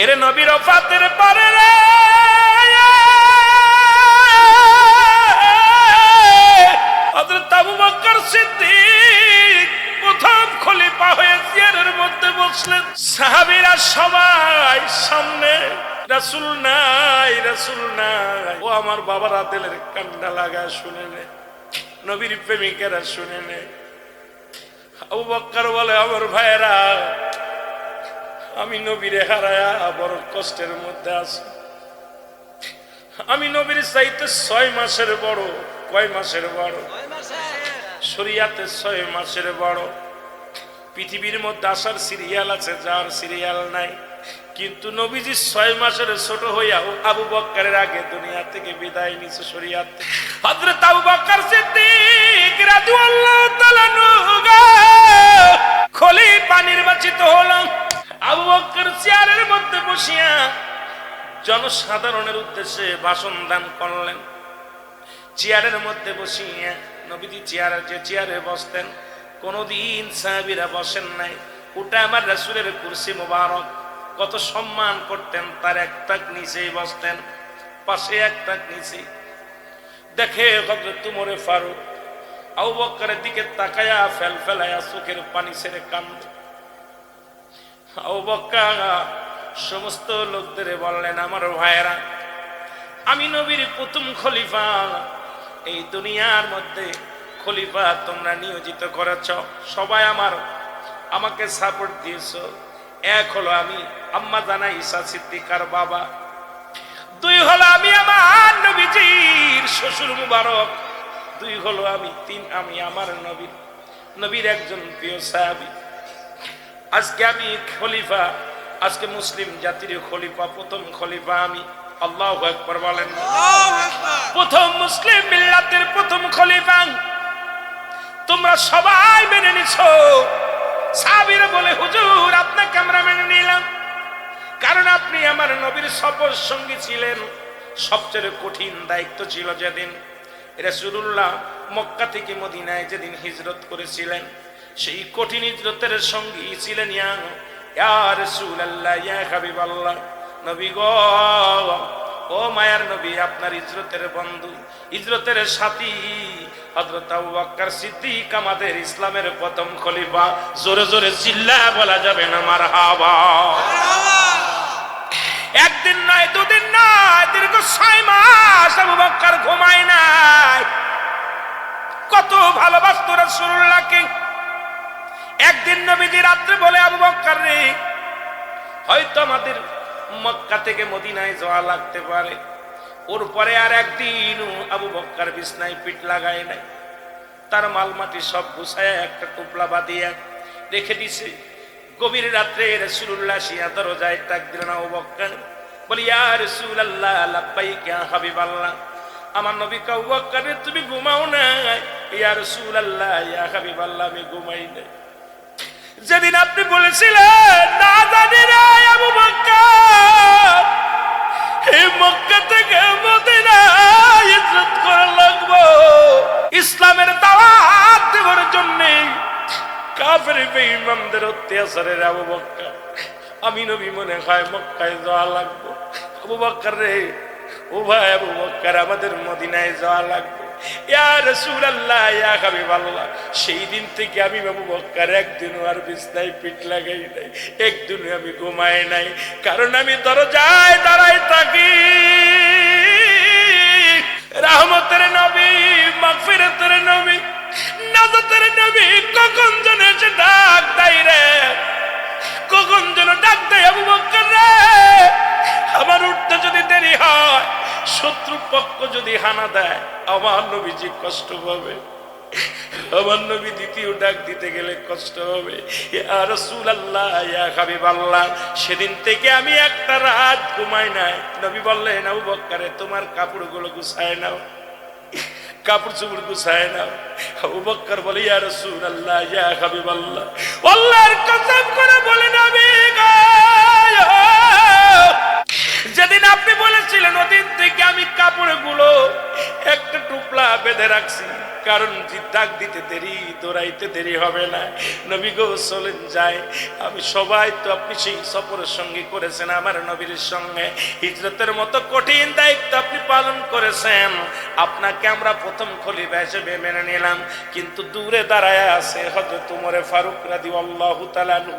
এর নবীর ওফাতের পরে রে হযরত আবু বকর সিদ্দিক প্রথম খলিফা হয়ে চেয়ারের মধ্যে বসলেন। সাহাবীরা সবাই সামনে, রাসূল নাই, রাসূল নাই। ও আমার বাবারা দিলের কান্না লাগা শুনে নে, নবীর প্রেমিকেরা শুনে নে। আবু বকর বলে, আমার ভাইয়েরা, আমি নবীরে হারায়া বড় কষ্টের মধ্যে আছি। আমি নবীর চাইতে 6 মাসের বড়। কয় মাসের বড়? শরীয়তে 6 মাসের বড়। পৃথিবীর মধ্যে আসার সিরিয়াল আছে, যার সিরিয়াল নাই। কিন্তু নবীজি 6 মাসের ছোট হইয়া আবু বকরের আগে দুনিয়া থেকে বিদায় নিছে শরীয়ত। হযরত আবু বকর সিদ্দিক রাদিয়াল্লাহু তাআলা খলিফা নির্বাচিত হলেন। আবু বকর চেয়ারের মধ্যে বসিয়া জনসাধারণের উদ্দেশ্যে ভাষণ দান করলেন। চেয়ারের মধ্যে বসিয়া নবীজি চেয়ারে বসতেন, কোনদিন সাহাবীরা বসেন নাই। ওটা আমার রাসূলের কুরসি মোবারক, কত সম্মান করতেন। তার একটা নিচেই বসতেন, পাশে একটা নিচে। দেখে হযরত ওমর ফারুক আবু বকরের দিকে তাকায়া ফেলায়া চোখের পানি ছেড়ে কান্দে। আবু বকর সমস্ত লোকদের বললেন, আমার ভাইয়েরা, আমি নবীর প্রথম খলিফা। এই দুনিয়ার মধ্যে খলিফা তোমরা নিয়োজিত করেছ, সবাই আমাকে সাপোর্ট দিয়েছ। এক হলো আমি আম্মা জানা ঈসা সিদ্দিকার বাবা, 2 হলো আমি আমার নবীজির শ্বশুর মুবারক, 2 হলো আমি, 3 আমি আমার নবীর একজন প্রিয় সাহাবী। আজকে আমি খলিফা, আজকে মুসলিম জাতির খলিফা, প্রথম খলিফা আমি। আল্লাহু আকবার বলেন। প্রথম মুসলিম মিল্লাতের প্রথম খলিফা তোমরা সবাই মেনে নিছো। সাহাবীরা বলে, হুজুর আপনাকে আমরা মেনে নিলাম, কারণ আপনি আমার নবীর সফর সঙ্গী ছিলেন। সবচেয়ে কঠিন দায়িত্ব ছিল যেদিন রাসূলুল্লাহ মক্কা থেকে মদিনায় যেদিন হিজরত করেছিলেন, সেই কঠিন হিজরতের সঙ্গী ছিলেন ইয়া রাসূলুল্লাহ, ইয়া হাবিবাল্লাহ, নবী গো, ও মায়ার নবী, আপনার হিজরতের বন্ধু, হিজরতের সাথী হযরত আবু বকর সিদ্দিক আমাদের ইসলামের প্রথম খলিফা। জোরে জোরে চিল্লায়া বলা যাবে না মারহাবা। একদিন নয়, 2 দিন নয়, দীর্ঘ 6 মাস আবু বকর ঘুমায় নাই। কত ভালোবাসতো রাসূলুল্লাহকে। একদিন নবীজি রাত্রে বলে, আবু বকর রে, হয়তো আমাদের মক্কা থেকে মদিনায় যাওয়া লাগতে পারে। ওর পরে আর একদিন আবু বকর বিছনায় পিঠ লাগায় নাই, তার মালমাটি সব গুছায় একটা টুপলা বাঁধিয়া রেখে দিছে। গভীর রাত্রে রাসূলুল্লাহ শিয়া দরজায় ডাক দিলেন। আবু বকর বলি, ইয়া রাসূলুল্লাহ, লাব্বাইক ইয়া হাবিবাল্লাহ। আমার নবী আবু বকর, তুমি ঘুমাও না? ইয়া রাসূলুল্লাহ, ইয়া হাবিবাল্লাহ, আমি ঘুমাই নাই। যেদিন আপনি বলেছিলেন না জানি রে আবু বকর, এই মক্কা থেকে মদিনায় হিজরত করা লাগবে, ইসলামের দাওয়াত দেওয়ার জন্য কাফের বেঈমানদের অত্যাচারের আবু বকর, আমি নবী মনে হয় মক্কায় যাওয়া লাগবে। আবু বকর রে, ও ভাই আবু বকর, আমাদের মদিনায় যাওয়া লাগবে। ইয়া রাসূলুল্লাহ, ইয়া হাবিবাল্লাহ, সেই দিন থেকে আমি আবু বকর একদিনও আর বিছনায় পিঠ লাগাই নাই, একদিনও আমি ঘুমাই নাই, কারণ আমি দরজায় দাঁড়ায় থাকি। রহমতের নবী, মাগফিরাতের নবী, নাজাতের নবী কখন যেন এসে ডাক দেয় রে, কখন যেন ডাক দেয়, আবু বকর রে, আমার উঠতে যদি দেরি হয়, শত্রু পক্ষ যদি হানা দেয়, আমার নবীজি কষ্ট পাবে, আমার নবী দ্বিতীয় ডাক দিতে গেলে কষ্ট হবে। ইয়া রাসূলুল্লাহ, ইয়া হাবিবাল্লাহ, সেদিন থেকে আমি একটা রাত ঘুমাই নাই। নবী বললেন, আবু বকর, তোমার কাপড়গুলো গুছায় নাও, কাপড় চোপড় গুছায় নাও। আবু বকর বলে, ইয়া রাসূলুল্লাহ, ইয়া হাবিবাল্লাহ, আল্লাহর কসম করে বলে, নবী গো, যেদিন আপনি বলেছিলেন ওদিন থেকে আমি কাপড়গুলো একটা টুকলা বেঁধে রাখছি। কারণ ডাক দিতে দেরি, দৌড়াইতে দেরি হবে না। নবী গো চলেন যাই। আমি সবাই তো আপনি সেই সফরের সঙ্গে করেছেন আমার নবীর সঙ্গে, হিজরতের মতো কঠিন দায়িত্ব আপনি পালন করেছেন। আপনাকে আমরা প্রথম খলিফা হিসেবে মেনে নিলাম, কিন্তু দূরে দাঁড়ায় আছে হযরত ওমর ফারুক রাদিয়াল্লাহু তাআলা আনহু।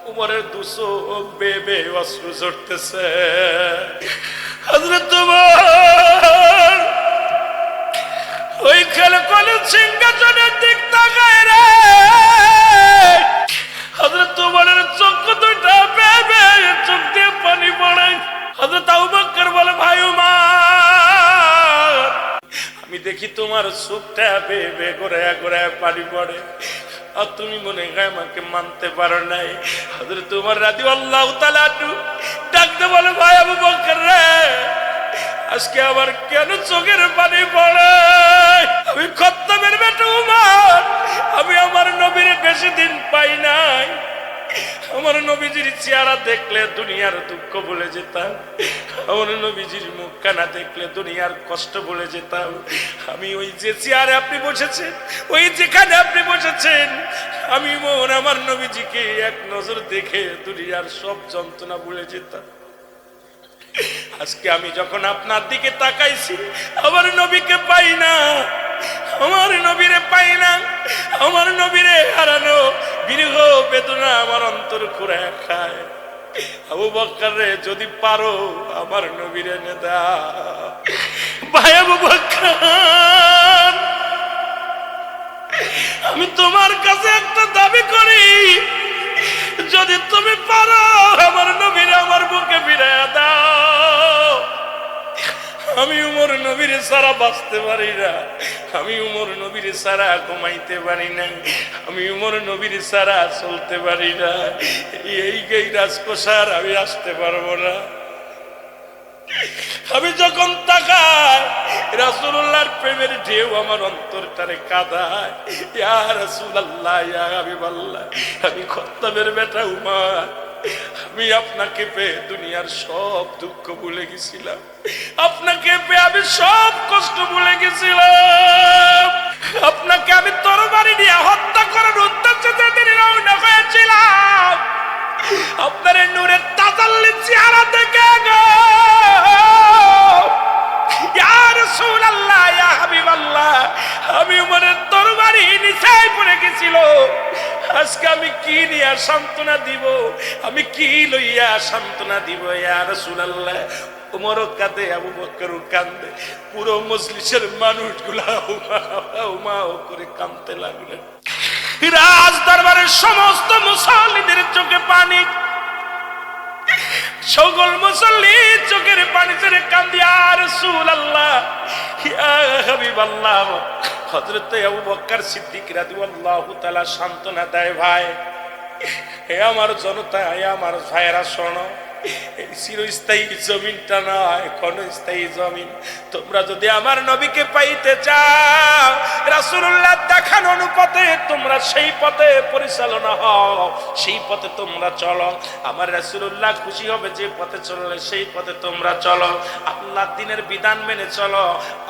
উমরের দুচোখ বেয়ে বেয়ে অশ্রু ঝরতেছে। হযরত ওমর ওই খেলে সিংহাসনের দিক তাকায় রে। হযরত ওমরের চোখ দুইটা বেয়ে বেয়ে চোখ দিয়ে পানি পড়ে। হযরত আবু বকর বলে, ভাই উমর, আমি দেখি তোমার চোখটা বেয়ে বেয়ে গোড়ায় গোড়ায় পানি পড়ে, আর তুমি মনে হয় আমাকে মানতে পারো নাই। হযরত ওমর রাদিয়াল্লাহু তাআলা ডাকতে বলে, ভাই আবু বকর রে, আজকে আবার কেন চোখের পানি পড়ে? আমি খত্তাবের বেটা উমর, আমি আমার নবীর বেশি দিন পাই নাই। আমার নবীজির চেহারা দেখলে দুনিয়ার দুঃখ ভুলে যেতাম, আমার নবীজির মুখখানা দেখলে দুনিয়ার কষ্ট ভুলে যেতাম। আমি ওই যে চেয়ারে আপনি বসেছেন, ওই যেখানে আপনি বসেছেন, আমি মন আমার নবীজিকে এক নজর দেখে দুনিয়ার সব যন্ত্রণা ভুলে যেতাম। আজকে আমি যখন আপনার দিকে তাকাইছি, আমার নবীকে পাই না, আমার নবীরে পাই না, আমার নবীরে হারানো বিরহ বেদনা আমার অন্তর খুঁড়ে খায়। আবু বকর রে, যদি পারো আমার নবীরে এনে দাও। ভাই আবু বকর, আমি তোমার কাছে একটা দাবি করি, যদি তুমি পারো আমার নবীরে আমার বুকে ফিরাইয়া দাও। আমি উমর নবীর ছাড়া বাঁচতে পারি না, আমি উমর নবীর ছাড়া ঘুমাইতে পারি না, আমি উমর নবীর ছাড়া চলতে পারি না। এই রাজকোষার আমি আসতে পারবো না। আমি যখন তাকাই, রাসূলুল্লাহর প্রেমের ঢেউ আমার অন্তরটারে কাঁদায়। ইয়া রাসূলুল্লাহ, ইয়া হাবিবাল্লাহ, আমি খত্তাবের বেটা উমর, আমি আপনাকে পেয়ে দুনিয়ার সব দুঃখ ভুলে গেছিলাম, আপনাকে পেয়ে আমি সব কষ্ট ভুলে গেছিলাম। আপনাকে আমি তরবারি দিয়ে হত্যা করার উদ্দেশ্যে যেদিন রওনা হয়েছিলাম, আপনার এই নূরের তাজাল্লি চেহারা দেখে গো, ইয়া রাসূলুল্লাহ, ইয়া হাবিবাল্লাহ, আমি উমরের তরবারি নিচেই পড়ে গেছিল। আজকে আমি কি নিয়ে সান্ত্বনা দিব, আমি কি লইয়া সান্ত্বনা দিব? ইয়া রাসূলুল্লাহ, উমরও কাঁদে, আবু বকরও কাঁদে, পুরো মজলিসের মানুষগুলা উমাও করে কাঁদতে লাগলেন। রাজ দরবারের সমস্ত মুসল্লিদের চোখে পানি, সকল মুসল্লি চোখের পানি ছেড়ে কাঁদি, ইয়া রাসূলুল্লাহ, ইয়া হাবিবাল্লাহ। হযরত আবু বকর সিদ্দিক রাদিয়াল্লাহু তাআলা সান্ত্বনা দেয়, ভাই, হে আমার জনতা, হে আমার ভাইয়েরা, শোনো, এই চিরস্থায়ী জমিনটা নয়, ক্ষণস্থায়ী জমিন। তোমরা যদি আমার নবীকে পাইতে চাও, রাসূলুল্লাহ দেখানো অনুপাতে তোমরা সেই পথে পরিচালনা হও, সেই পথে তোমরা চলো। আমার রাসূলুল্লাহ খুশি হবে যে পথে চললে সেই পথে তোমরা চলো। আল্লাহর দ্বীনের বিধান মেনে চলো।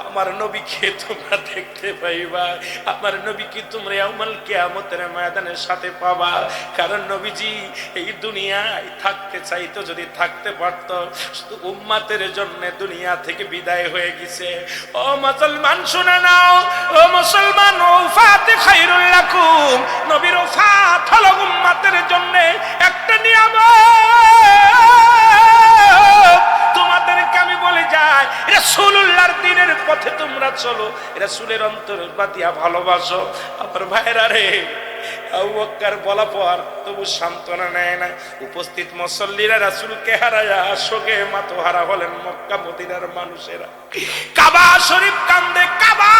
আমার নবীকে তোমরা দেখতে পাইবা, আমার নবীকে তোমরা ইয়াউমুল কিয়ামতের ময়দানের সাথে পাবা। কারণ নবীজি এই দুনিয়ায় থাকতে চাইতো, যদি থাকতে পারত, শুধু উম্মতের জন্য দুনিয়া থেকে বিদায় হয়ে গেছে। ও মুসলমান শুনে নাও, ও মুসলমান, ওফাত খায়রুল লাকুম, নবীর ওফাত হলো উম্মতের জন্য একটা নিয়ামত। তোমাদেরকে আমি বলে যাই, রাসূলুল্লাহর দ্বীনের পথে তোমরা চলো, রাসূলের অন্তর বাতিয়া ভালোবাসো। আমার ভাইরা রে, আবু বকর বলা পর তবু সান্ত্বনা নেয় না। উপস্থিত মুসল্লিরা রাসূলকে হারায়া শোকে মাতোহারা হলেন মক্কা মদিনার মানুষেরা। কাবা শরীফ কান্দে, কাবা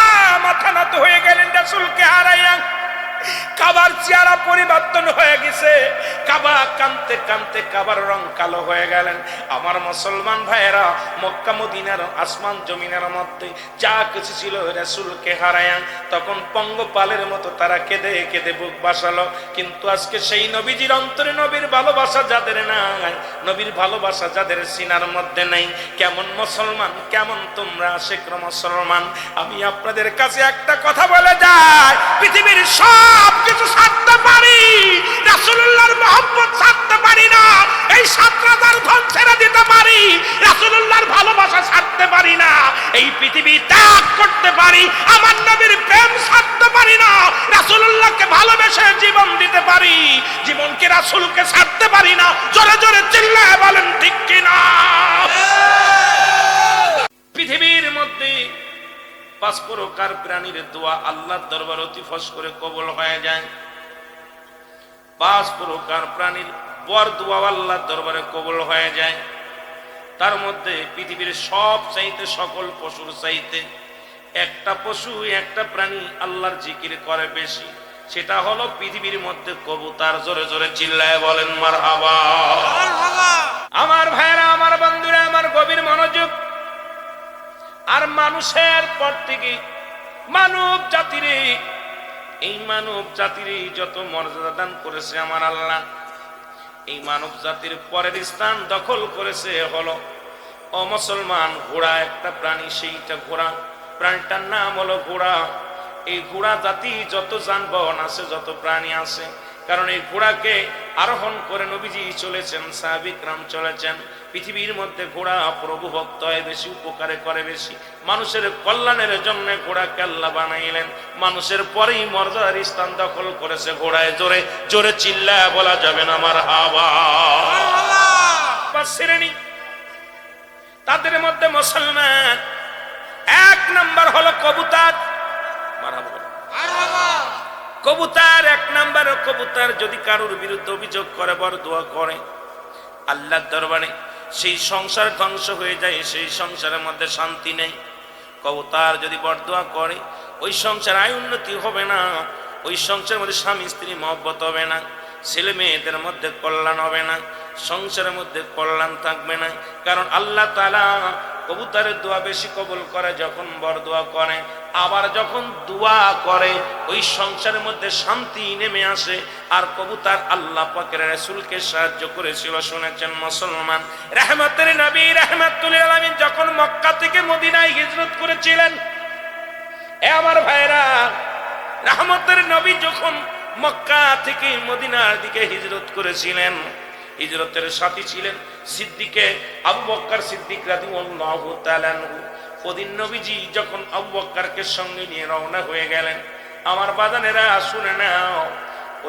মাথা নত হয়ে গেলেন রাসূলকে হারায়া। কাবার চেহারা পরিবর্তন হয়ে গেছে, কাবা কানতে কানতে কাবার রং কালো হয়ে গেলেন। আমার মুসলমান ভাইয়েরা, মক্কা মদিনার আসমান জমিনের মধ্যে যা কিছু ছিল রাসূলকে হারায়া তখন পঙ্গপালের মতো তারা কেঁদে কেঁদে বুক বাসালো। কিন্তু আজকে সেই নবীজির অন্তরে নবীর ভালোবাসা যাদের নাই, নবীর ভালোবাসা যাদের সিনার মধ্যে নেই, কেমন মুসলমান, কেমন তোমরা আশিক মুসলমান। আমি আপনাদের কাছে একটা কথা বলে যাই, পৃথিবীর সব কিছু ছাড়তে পারি, রাসূলুল্লাহর মহব্বত ছাড়তে পারি না। এই ৭,০০০ ধন ছেড়ে দিতে পারি, রাসূলুল্লাহর ভালোবাসা ছাড়তে পারি না। এই পৃথিবী ত্যাগ করতে পারি, আমার নবীর প্রেম ছাড়তে পারি না। রাসূলুল্লাহকে ভালোবেসে জীবন দিতে পারি, জীবনকে রাসূলকে ছাড়তে পারি না। জোরে জোরে চিল্লায় বলেন ঠিক কিনা? পৃথিবীর মধ্যে ৫ প্রকার প্রাণীর দোয়া আল্লাহর দরবার অতি ফস করে কবুল হয়ে যায়। ৫ প্রকার প্রাণীর বর দোয়া আল্লাহর দরবারে কবুল হয়ে যায়। তার মধ্যে পৃথিবীর সব চাইতে, সকল পশুর চাইতে একটা পশু, একটা প্রাণী আল্লাহর জিকির করে বেশি, সেটা হলো পৃথিবীর মধ্যে কবুতর। জোরে জোরে চিল্লায় বলেন মারহাবা। আমার ভাইরা, আমার বন্ধুরা, আমার গভীর মনোযোগ। আর মানুষের পর থেকে মানব জাতিরে, এই মানব জাতির যত মর্যাদা দান করেছে আমার আল্লাহ, এই মানব জাতির পরের স্থান দখল করেছে হলো মুসলমান ঘোড়া একটা প্রাণী। সেইটা ঘোড়া, প্রাণীটার নাম হলো ঘোড়া। এই ঘোড়া জাতি যত যানবাহন আছে, যত প্রাণী আছে, কারণ এই ঘোড়াকে আরোহণ করে নবীজি চলেছেন, সাহাবী کرام চলেছেন। পৃথিবীর মধ্যে ঘোড়া প্রভু ভক্ত হয় বেশি, উপকারে করে বেশি, মানুষের কল্যাণের জন্য ঘোড়াকে আল্লাহ বানাইলেন। মানুষের পরেই মর্যাদার স্থান দখল করেছে ঘোড়ায়। জোরে জোরে চিল্লায় বলা যাবে না মারহাবা। শ্রেণী, তাদের মধ্যে মুসলমান ১ নাম্বার হলো কবুতর। কবুতর ১ নাম্বার। কবুতর যদি কারোর বিরুদ্ধে অভিযোগ করে, বরদোয়া করে আল্লাহর দরবারে, সেই সংসার ধ্বংস হয়ে যায়, সেই সংসারের মধ্যে শান্তি নেই। কবুতর যদি বরদোয়া করে, ওই সংসার আয় উন্নতি হবে না, ওই সংসারের মধ্যে স্বামী স্ত্রী মহব্বত হবে না, ছেলে মেয়েদের মধ্যে কল্যাণ হবে না, সংসারের মধ্যে কল্যাণ থাকবে না। কারণ আল্লাহ তাআলা কবুতরের দোয়া বেশি কবুল করে যখন বরদোয়া করে। আবার যখন দোয়া করে ওই সংসারের মধ্যে শান্তি নেমে আসে। আর কবুতর আল্লাহ পাকের রাসূলকে সাহায্য করেছিল, শুনেছেন মুসলমান। রহমতের নবী রাহমাতুল লিল আলামিন যখন মক্কা থেকে মদিনায় হিজরত করেছিলেন, এ আমার ভাইরা, রহমতের নবী যখন মক্কা থেকে মদিনার দিকে হিজরত করেছিলেন, হিজরতের সাথী ছিলেন সিদ্দিকে আবু বকর সিদ্দিক রাদিয়াল্লাহু তাআলা আনহু। ওদিন নবীজি যখন আবু বকরকে সঙ্গে নিয়ে রওনা হয়ে গেলেন, আমার বাজানেরা শুনে নাও,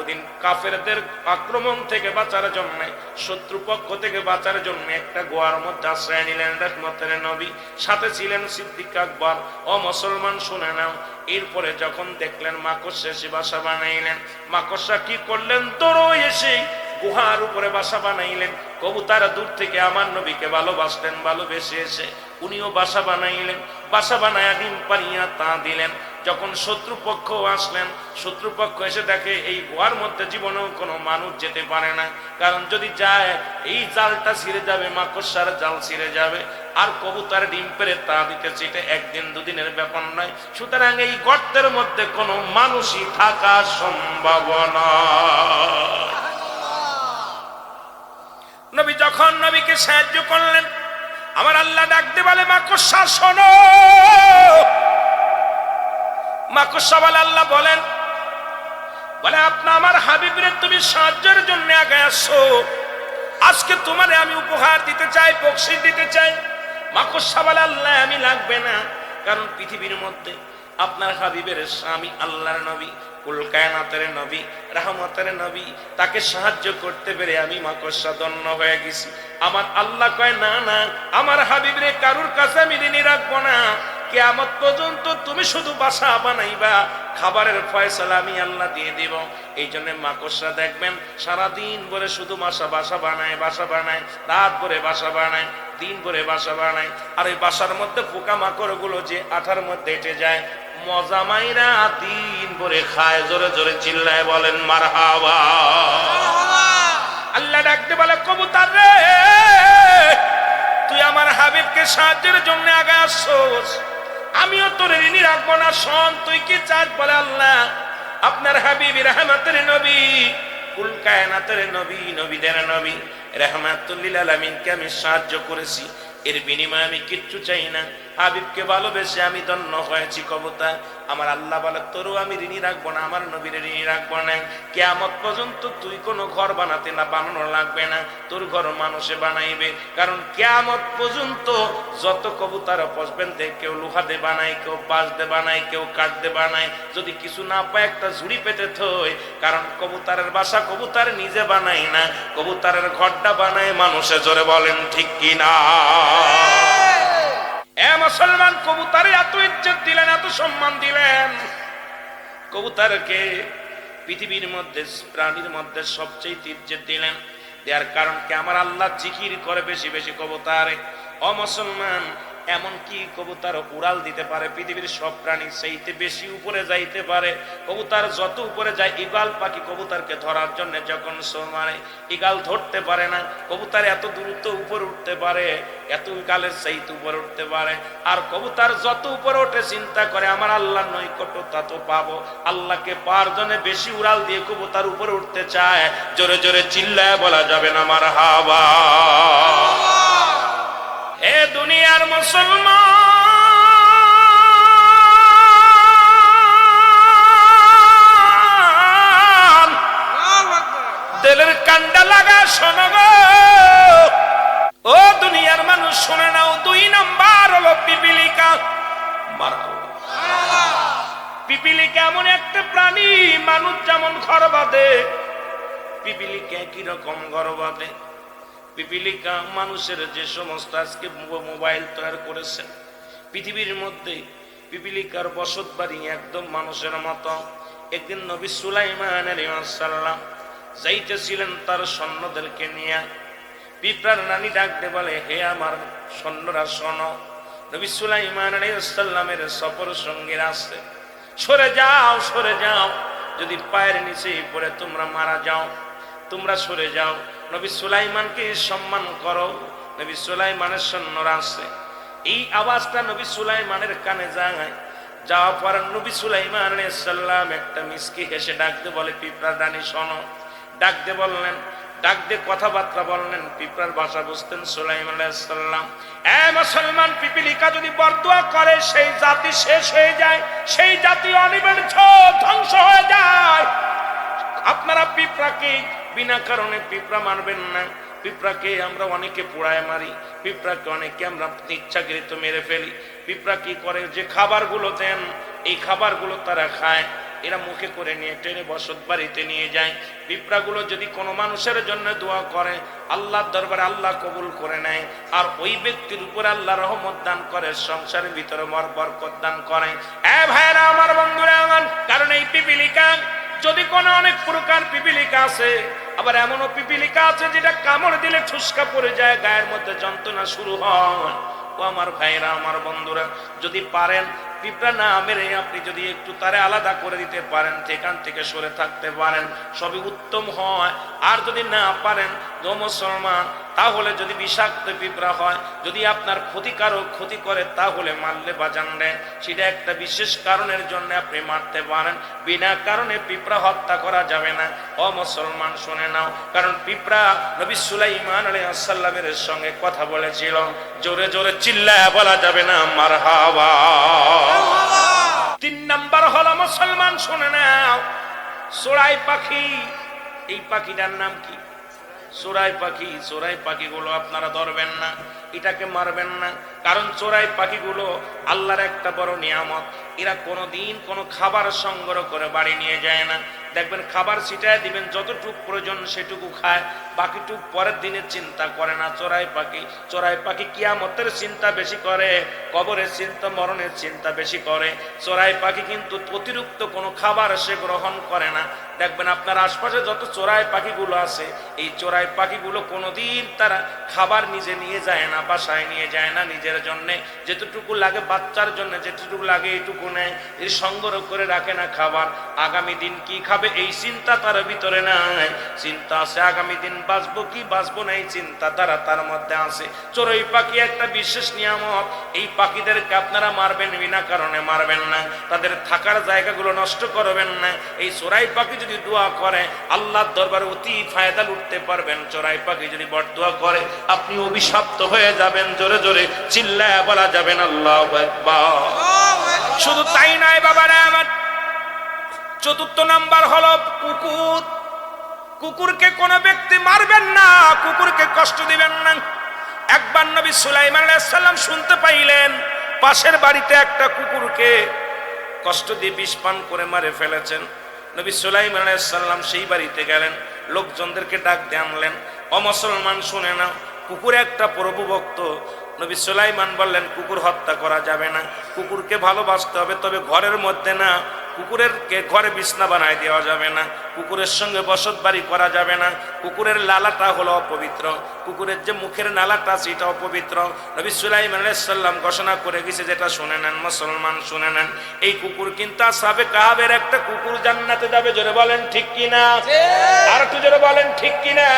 ওদিন কাফেরদের আক্রমণ থেকে বাঁচার জন্য, শত্রুপক্ষ থেকে বাঁচার জন্য একটা গোয়ার মধ্যে আশ্রয় নিলেন রহমতের নবী। সাথে ছিলেন সিদ্দিক আকবর। ও মুসলমান শুনে নাও, এরপরে যখন দেখলেন মাকড়সা এসে বাসা বানাইলেন, মাকড়সা কি করলেন? দৌড়ো এসে গুহার উপরে বাসা বানাইলেন। কবুতর দূর থেকে আমার নবীকে ভালোবাসলেন, ভালোবেসে এসে উনিও বাসা বানাইলেন। বাসা বানায়া ডিম পারিয়া তা দিলেন। যখন শত্রুপক্ষ আসলেন, শত্রুপক্ষ এসে দেখে এই গুহার মধ্যে জীবনেও কোনো মানুষ যেতে পারে না, কারণ যদি যায় এই জালটা ছিঁড়ে যাবে, মাকড়সার জাল ছিঁড়ে যাবে। আর কবুতর ডিম পেরে তা দিতেছে, এটা ১ দিন ২ দিনের ব্যাপার নয়। সুতরাং এই গর্তের মধ্যে কোনো মানুষই থাকা সম্ভব নয়। নবী যখন নবীকে সাহায্য করলেন, আমার আল্লাহ ডাকতে বলে মাকড়সা শোনো। মাকড়সা বলে, আল্লাহ বলেন, বলে আপনি আমার হাবিবরে তুমি সাহায্যের জন্য আগে আসছো, আজকে তোমারে আমি উপহার দিতে চাই, বকশিশ দিতে চাই। মাকড়সা বলে, আল্লাহ আমি লাগবে না, কারণ পৃথিবীর মধ্যে আপনার হাবিবের স্বামী আল্লাহর নবী, কুল কায়নাতের নবী, রহমতের নবী, তাকে সাহায্য করতে পেরে আমি মাকড়সা ধন্য হয়ে গেছি। আমার আল্লাহ কয়, না না, আমার হাবিবরে কারুর কাছে আমি ঋণী রাখবো না। কিয়ামত পর্যন্ত তুমি শুধু বাসা বানাইবা, খাবারের ফয়সালা আমি আল্লাহ দিয়ে দিব। এই জন্য মাকড়সা দেখবেন সারাদিন ভরে শুধু বাসা বানায়, বাসা বানায়, রাত ভরে বাসা বানায়, দিন ভরে বাসা বানায়। আর এই বাসার মধ্যে পোকা মাকড় গুলো যে আঠার মধ্যে এঁটে যায়, মজা মাইরা দিন ভরে খায়। জোরে জোরে চিল্লায় বলেন মারহাবা। আল্লাহ ডাকতে বলে কবুতর রে, তুই আমার হাবিবকে সাহায্যের জন্য আগে আসছোস, আমিও তোর ঋণী রাখবো না। শোন তুই কি চাস? বলে আল্লাহ আপনার হাবিব রহমতের নবী, কুল কায়নাতের নবী, নবীদের নবী রাহমাতুল লিল আলামিনকে আমি সাহায্য করেছি, এর বিনিময়ে আমি কিচ্ছু চাই না। হাবিবকে ভালোবেসে আমি ধন্য হয়েছি। কবুতর আমার আল্লাহ বলে তোরও আমি ঋণী রাখবো না, আমার নবীর ঋণী রাখবো না। কিয়ামত পর্যন্ত তুই কোনো ঘর বানাতে না, বানানো লাগবে না, তোর ঘর মানুষে বানাইবে। কারণ কিয়ামত পর্যন্ত যত কবুতর পচবেন, কেউ লোহা দিয়ে বানায়, কেউ বাঁশ দিয়ে বানায়, কেউ কাঠ দিয়ে বানায়। যদি কিছু না পায় একটা ঝুড়ি পেতে থই, কারণ কবুতরের বাসা কবুতর নিজে বানায় না, কবুতরের ঘরটা বানায় মানুষে। জোরে বলেন ঠিক কিনা? এ মুসলমান, কবুতরে এত ইজ্জত দিলেন, এত সম্মান দিলেন। কবুতরকে পৃথিবীর মধ্যে প্রাণীর মধ্যে সবচেয়ে ইজ্জত দিলেন। দেওয়ার কারণ কি? আমার আল্লাহ জিকির করে বেশি বেশি কবুতরে। ও মুসলমান, এমন কি কবুতর উড়াল দিতে পারে, পৃথিবীর সব প্রাণী সেইতে বেশি উপরে যাইতে পারে। কবুতর যত উপরে যায়, ঈগল পাখি কবুতরকে ধরার জন্য যখন মারে, ঈগল ধরতে পারে না। কবুতর এত দ্রুত উপরে উঠতে পারে, এত ঈগলের সেইতে উপরে উঠতে পারে। আর কবুতর যত উপরে ওঠে চিন্তা করে আমার আল্লাহর নৈকট্য তত পাবো। আল্লাহকে পাওয়ার জন্য বেশি উড়াল দিয়ে কবুতর উপরে উঠতে চায়। জোরে জোরে চিল্লায় বলা যাবে না মারহাবা। এ দুনিয়ার মুসলমান, দিলের কান্ডা লাগা শোনো গো। ও দুনিয়ার মানুষ শুনে নাও, 2 নাম্বার হলো পিপিলিকা। পিপিলিকা এমন একটা প্রাণী, মানুষ যেমন ঘর বাঁধে, পিপিলিকা একই রকম ঘর বাঁধে। পিপিলিকা মানুষের যে সমস্ত আজকে মোবাইল তৈরি করেছে, পৃথিবীর মধ্যে পিপিলিকার বসত বাড়ি একদম মানুষের মতো। একদিন নবী সুলাইমান আলাইহিস সালাম যাইতেছিলেন তার সৈন্যদেরকে নিয়ে। পিঁপড়ার রানী ডাকতে বলে, হে আমার সৈন্যরা শোনো, নবী সুলাইমান আলাইহিস সালামের সফর সঙ্গীরা আছে, সরে যাও, সরে যাও, যদি পায়ের নিচে পড়ে তোমরা মারা যাও, তোমরা সরে যাও। নবী সুলাইমানকে সম্মান করো, নবী সুলাইমানের সৈন্যরা আছে। এই আওয়াজটা নবী সুলাইমানের কানে যায়। যাওয়ার পর নবী সুলাইমান আলাইহিস সালাম একটা মিষ্টি হেসে ডাকতে বলে, পিঁপড়ার রানী শোনো। ডাকতে বললেন, ডাকতে কথাবার্তা বললেন, পিঁপড়ার ভাষা বুঝতেন সুলাইমান আলাইহিস সালাম। এ মুসলমান, পিপিলিকা যদি বরদোয়া করে সেই জাতি শেষ হয়ে যায়, সেই জাতি অনিবার্য ধ্বংস হয়ে যায়। আপনারা পিঁপড়াকে বিনা কারণে পিঁপড়া মারবেন না। পিঁপড়াকে আমরা অনেকে পোড়ায় মারি, পিঁপড়াকে অনেকে আমরা ইচ্ছাকৃত মেরে ফেলি। পিঁপড়া কি করে, যে খাবারগুলো দেন এই খাবারগুলো তারা খায়, এরা মুখে করে নিয়ে টেনে বসত বাড়িতে নিয়ে যায়। পিঁপড়াগুলো যদি কোনো মানুষের জন্য দোয়া করে, আল্লাহর দরবারে আল্লাহ কবুল করে নেয়, আর ওই ব্যক্তির উপরে আল্লাহ রহমত দান করে, সংসারের ভিতরে বরকত দান করে। এ ভাইরা আমার, বন্ধুরা আমার, কারণ এই পিপিলিকা যদি কোনো অনেক প্রকার পিপিলিকা আছে, আবার এমনও পিপিলিকা আছে যেটা কামড় দিলে ঠুসকা পড়ে যায়, গায়ের মধ্যে যন্ত্রণা শুরু হয়। ও আমার ভাইরা আমার বন্ধুরা, যদি পারেন পিঁপড়া না মেরে আপনি যদি একটু তারে আলাদা করে দিতে পারেন, সেখান থেকে সরে থাকতে পারেন, সবই উত্তম হয়। আর যদি না পারেন ও মুসলমান, তাহলে যদি বিষাক্ত পিঁপড়া হয়, যদি আপনার ক্ষতিকারক ক্ষতি করে, তাহলে মারলে বাজান দেন, সেটা একটা বিশেষ কারণের জন্য আপনি মারতে পারেন। বিনা কারণে পিঁপড়া হত্যা করা যাবে না। ও মুসলমান শুনে নাও, কারণ পিঁপড়া নবী সুলাইমান আলাইহিস সালামের সঙ্গে কথা বলেছিল। জোরে জোরে চিল্লায়া বলা যাবে না মারহাবা। 3 নাম্বার হলো মুসলমান শুনে নাও, চড়াই পাখি। এই পাখিটার নাম কি? চড়াই পাখি। চড়াই পাখিগুলো আপনারা ধরবেন না, এটাকে মারবেন না, কারণ চড়াই পাখিগুলো আল্লাহর একটা বড় নিয়ামত। এরা কোনোদিন কোনো খাবার সংগ্রহ করে বাড়ি নিয়ে যায় না। দেখবেন খাবার ছিটায় দিবেন, যতটুক প্রয়োজন সেটুকু খায়, বাকিটুক পরের দিনের চিন্তা করে না। চোরাই পাখি কিয়ামতের চিন্তা বেশি করে, কবরের চিন্তা, মরণের চিন্তা বেশি করে। চোরাই পাখি কিন্তু অতিরিক্ত কোনো খাবার সে গ্রহণ করে না। দেখবেন আপনার আশপাশে যত চোরাই পাখিগুলো আছে, এই চোরাই পাখিগুলো কোনোদিন তারা খাবার নিজে নিয়ে যায় না, বাসায় নিয়ে যায় না নিজের জন্যে। যেটুকু লাগে বাচ্চার জন্য, যেটুকু লাগে এইটুকু নেয়, এই সংগ্রহ করে রাখে না খাবার। আগামী দিন কি খাবে এই চিন্তা তার ভিতরে নাই। চিন্তা আছে আগামী দিন বাঁচবো কি বাঁচবো না, এই চিন্তা তার মধ্যে আছে। চোরাই পাখি একটা বিশেষ নিয়ামত। এই পাখিদেরকে আপনারা মারবেন, বিনা কারণে মারবেন না, তাদের থাকার জায়গাগুলো নষ্ট করবেন না। এই চোরাই পাখি যদি দোয়া করে আল্লাহর দরবারে অতি ফায়দা লুটতে পারবেন। চোরাই পাখি যদি বরদোয়া করে আপনি অভিশপ্ত হয়ে যাবেন। জোরে জোরে চিল্লায়া বলা যাবেন আল্লাহু আকবার। শুধু তাই নয় বাবারা আমার, চতুর্থ নাম্বার হলো কুকুর। কুকুরকে কোনো ব্যক্তি মারবেন না, কুকুরকে কষ্ট দিবেন না। একবার নবী সুলাইমান আলাইহিস সালাম শুনতে পাইলেন পাশের বাড়িতে একটা কুকুরকে কষ্ট দিয়ে বিষ পান করে মারে ফেলেছেন। নবী সুলাইমান আলাইহিস সালাম সেই বাড়িতে গেলেন, লোকজনদেরকে ডাক দিয়ে আনলেন। ও মুসলমান শুনে নাও, কুকুর একটা প্রভু ভক্ত। নবী সুলাইমান বললেন কুকুর হত্যা করা যাবে না, কুকুরকে ভালোবাসতে হবে, তবে ঘরের মধ্যে না। কুকুরের ঘরে বিছনা বানায় দেওয়া যাবে না, কুকুরের সঙ্গে বসত বাড়ি করা যাবে না। কুকুরের লালাটা হলো অপবিত্র, কুকুরের যে মুখের নালাটা সেটা অপবিত্র। নবী সুলাইমান আলাইহিস সালাম ঘোষণা করে গেছে, যেটা শুনে নেন মুসলমান, শুনে নেন। এই কুকুর কিন্তু আসহাবে কাহাবের একটা কুকুর জান্নাতে যাবে। জোরে বলেন ঠিক কিনা, আর একটু জোরে বলেন ঠিক কিনা।